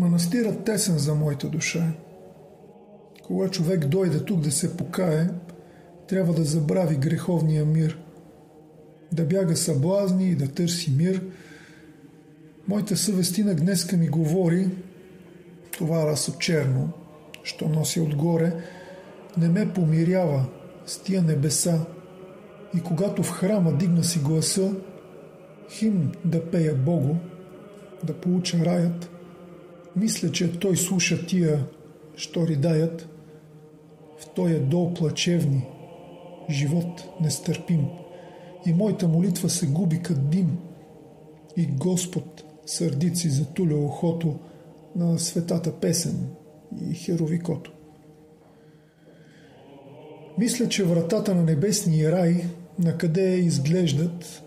Манастирът тесен за моята душа. Кога човек дойде тук да се покае, трябва да забрави греховния мир, да бяга съблазни и да търси мир. Моята съвестина днеска ми говори, това раса черно, що носи отгоре, не ме помирява с тия небеса. И когато в храма дигна си гласа, химн да пея Богу, да получа раят, мисля, че той слуша тия, що ридаят, в тоя дол плачевни, живот нестърпим. И моята молитва се губи кът дим. И Господ сърдит си затуля ухото на светата песен и херовикото. Мисля, че вратата на небесния рай накъде изглеждат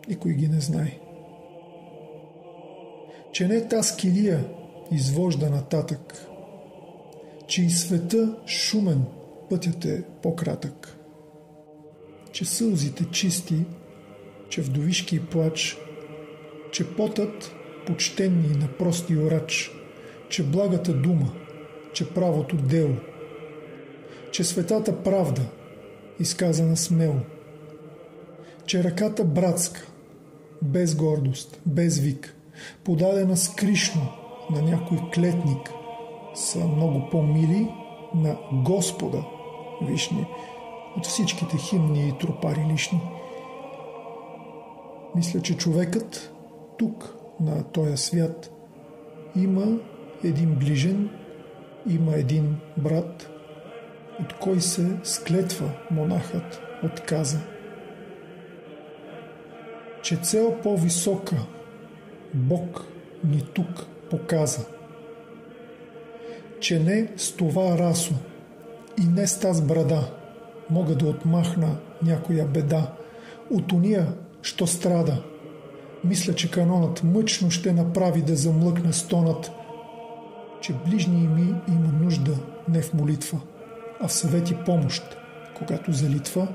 и кой ги не знае. Че не та скилия извожда нататък, че и света шумен пътят е по-кратък, че сълзите чисти, че вдовишки плач, че потът почтенни на прости oraч, че благата дума, че правото дело, че светата правда изказана смело, че ръката братска, без гордост, без вик, подадена скришно на някой клетник, са много по-мили на Господа вишни от всичките химни и тропари лишни. Мисля, че човекът тук, на този свят, има един ближен, има един брат, от кой се склетва монахът отказа. Че цел по-висока Бог ни тук показа. Че не с това расо и не с таз брада мога да отмахна някоя беда от уния, що страда. Мисля, че канонът мъчно ще направи да замлъкне стонът, че ближния ми има нужда не в молитва, а в съвет и помощ, когато залитва.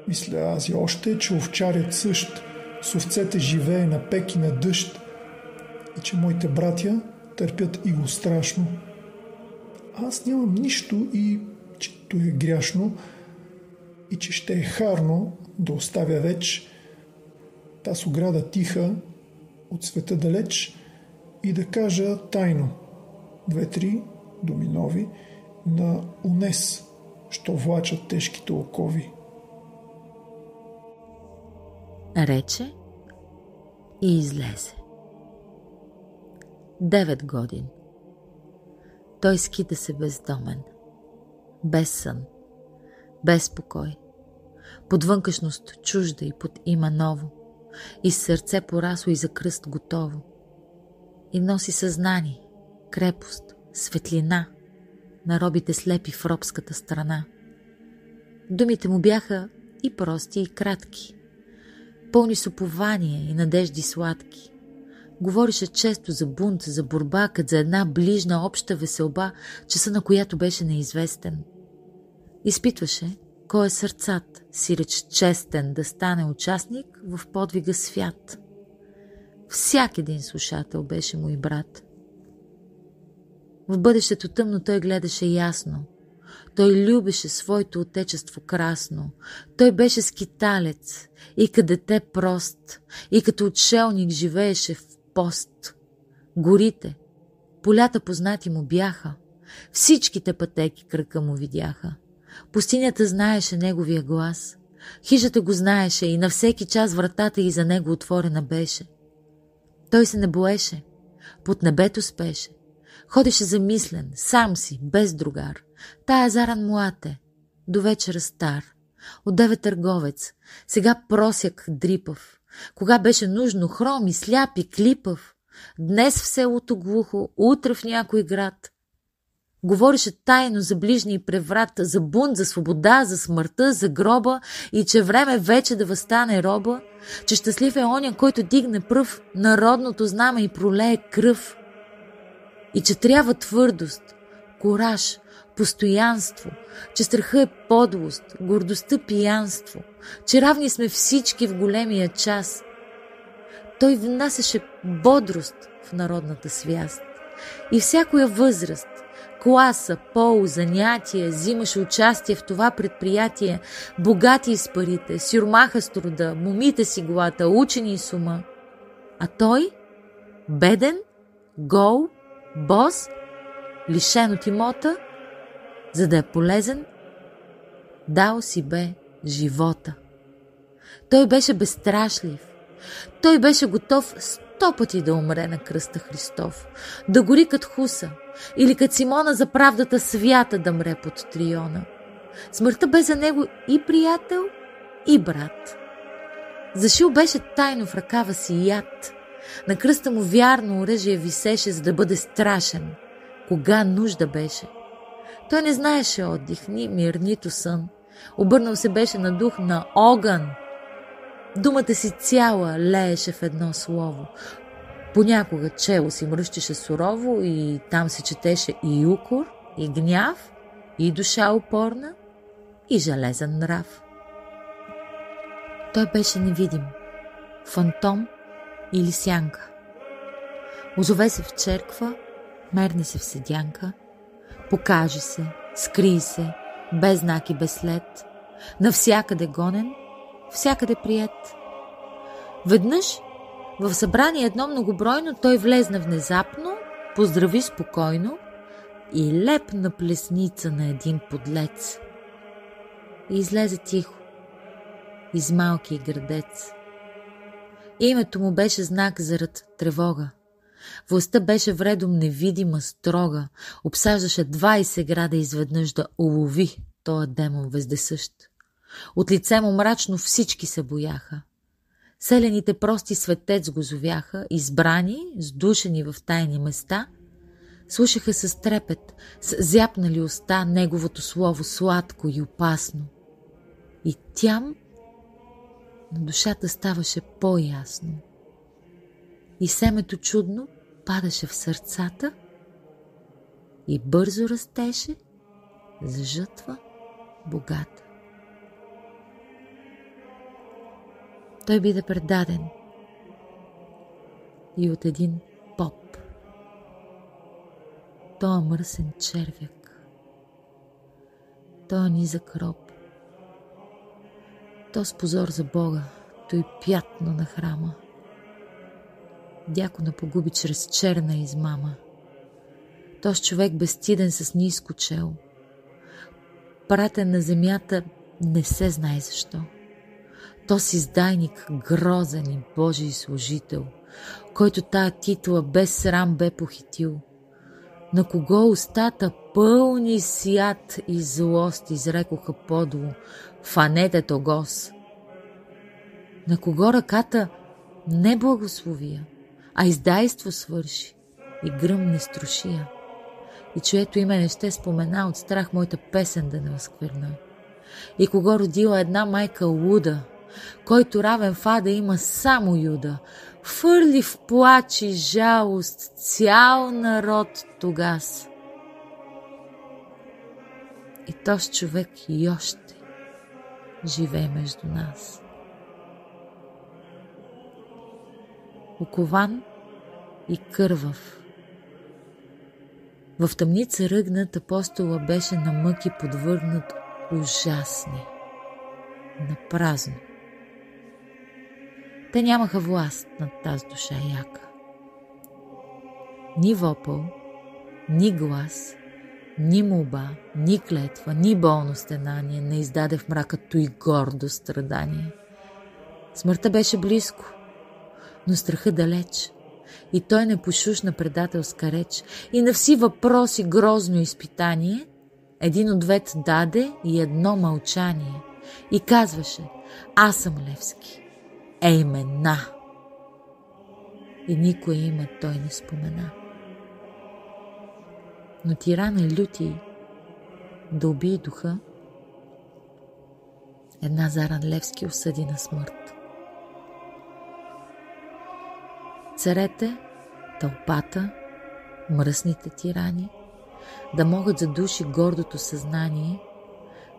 Мисля аз и още, че овчарят същ с овцете живее на пек и на дъжд и че моите братя търпят и го страшно. Аз нямам нищо и че то е гряшно и че ще е харно да оставя веч таз ограда тиха от света далеч и да кажа тайно 2-3 думи нови на унес, що влачат тежките окови. Рече и излезе. 9 години. Той скита се бездомен, без сън, без покой, под вънкашност чужда и под има ново, и с сърце порасло и за кръст готово. И носи съзнание, крепост, светлина на робите слепи в робската страна. Думите му бяха и прости, и кратки, пълни с упования и надежди сладки. Говореше често за бунт, за борба, като за една ближна обща веселба, часа на която беше неизвестен. Изпитваше кой е сърцат, сиреч честен да стане участник в подвига свят. Всяк един слушател беше му и брат. В бъдещето тъмно той гледаше ясно. Той любеше своето отечество красно. Той беше скиталец и като дете прост, и като отшелник живееше в пост. Горите, полята познати му бяха. Всичките пътеки крака му видяха. Пустинята знаеше неговия глас. Хижата го знаеше и на всеки час вратата й за него отворена беше. Той се не боеше. Под небето спеше. Ходеше замислен, сам си, без другар. Тая заран млад е, до вечера стар. От 9 търговец, сега просяк дрипав. Кога беше нужно, хром и сляп и клипав. Днес в селото глухо, утре в някой град. Говореше тайно за ближни преврат, за бунт, за свобода, за смъртта, за гроба и че време вече да възстане роба, че щастлив е оня, който дигне пръв народното знаме и пролее кръв. И че трябва твърдост, кураж, постоянство, че страха е подлост, гордостта пиянство, че равни сме всички в големия час. Той внасяше бодрост в народната свяст. И всякоя възраст, класа, пол, занятие взимаше участие в това предприятие, богати с парите, сюрмаха с труда, момите с иглата, учени с ума. А той, беден, гол, бос, лишен от имота, за да е полезен, дал си бе живота. Той беше безстрашлив. Той беше готов 100 пъти да умре на кръста Христов, да гори като Хуса или като Симона за правдата свята да мре под Триона. Смъртта бе за него и приятел, и брат. Зашил беше тайно в ръкава си яд. На кръста му вярно оръжие висеше, за да бъде страшен, кога нужда беше. Той не знаеше отдих, ни мир, нито сън. Обърнал се беше на дух на огън. Думата си цяла лееше в едно слово. Понякога чело си мръщеше сурово и там се четеше и укор, и гняв, и душа упорна, и железен нрав. Той беше невидим, фантом или сянка. Озове се в черква, мерне се в седянка, покаже се, скрий се, без знак и без след, навсякъде гонен, всякъде приет. Веднъж в събрание едно многобройно той влезна внезапно, поздрави спокойно и лепна плесница на един подлец. И излезе тихо, из малки градец. Името му беше знак зарад тревога. Властта беше вредом невидима, строга, обсаждаше 20 града изведнъж да улови тоя демон вездесъщ. От лице му мрачно всички се бояха. Селените прости светец го зовяха, избрани, сдушени в тайни места, слушаха с трепет, с зяпнали уста неговото слово сладко и опасно. И тям на душата ставаше по-ясно. И семето чудно падаше в сърцата и бързо растеше за жътва богата. Той биде предаден и от един поп. Той мръсен червяк, той низък роб, то с позор за Бога, той пятно на храма. Дякона погуби чрез черна измама. То с човек безстиден с ниско чело, пратен на земята не се знае защо. То с издайник грозен и Божий служител, който тая титла без срам бе похитил. На кого устата пълни с яд и злост изрекоха подло: фанете тогос. На кого ръката не благословия, а издайство свърши и гръмне струшия, и чието име не ще спомена от страх моята песен да не възкверна. И кого родила една майка луда, който равен в ада има само Юда, фърли в плач и жалост цял народ тогас. И тоз човек и още живее между нас. Окован и кървав. В тъмница ръгнат апостола беше на мъки подвъргнат ужасни, на празно. Те нямаха власт над тази душа яка. Ни вопъл, ни глас, ни молба, ни клетва, ни болно стенание не издаде в мракато и гордо страдание. Смъртта беше близко, но страха далеч, и той не пошушна предателска реч, и на вси въпроси грозно изпитание, един ответ даде и едно мълчание, и казваше: аз съм Левски, имена. И никое име той не спомена. Но тирана и люти да убие духа, една заран Левски осъди на смърт. Царете, тълпата, мръсните тирани, да могат за души гордото съзнание,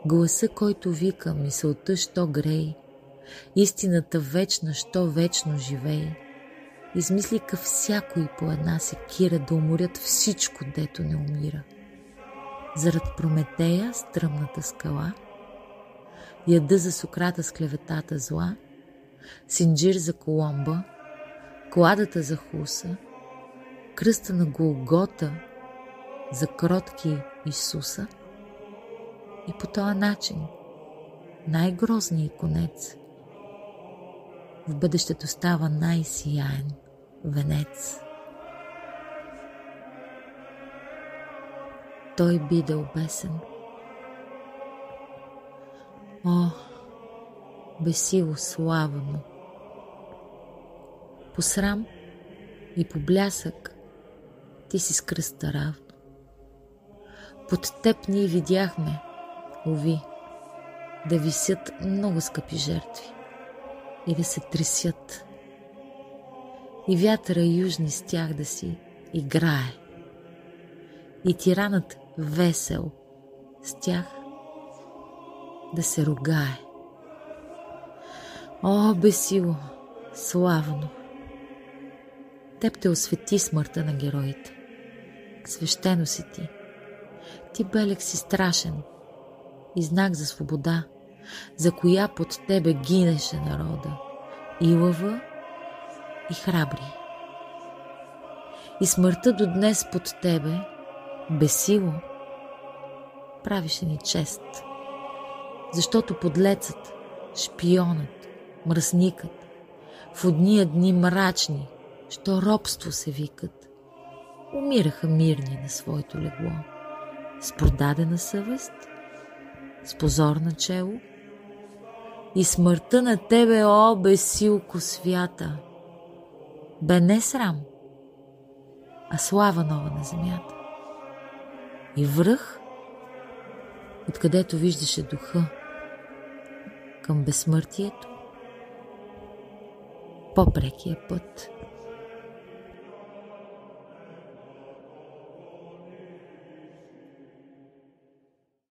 гласа, който вика, мисълта, що грей, истината вечна, що вечно живей, измислиха всякой по една секира да уморят всичко, дето не умира. Зарад Прометея, стръмната скала, яда за Сократа с клеветата зла, Синджир за Коломба, кладата за Хуса, кръста на Голгота за кротки Исуса, и по този начин най-грозният конец в бъдещето става най-сияен венец. Той биде обесен. О, бесило слава му! По срам и по блясък ти си с кръста равно. Под теб ние видяхме, уви, да висят много скъпи жертви и да се тресят, и вятъра южни с тях да си играе, и тиранът весел с тях да се ругае. О, бесило, славно! Теб те освети смъртта на героите. Свещено си ти. Ти белег си страшен и знак за свобода, за коя под тебе гинеше народа, и лъва, и храбри. И смъртта до днес под тебе, бесило, правише ни чест, защото подлецът, шпионът, мръсникът, в одния дни мрачни, що робство се викат, умираха мирни на своето легло, с продадена съвест, с позор на чело, и смъртта на тебе, о, бесилко свята, бе не срам, а слава нова на земята. И връх, откъдето виждаше духа към безсмъртието, по-прекия път.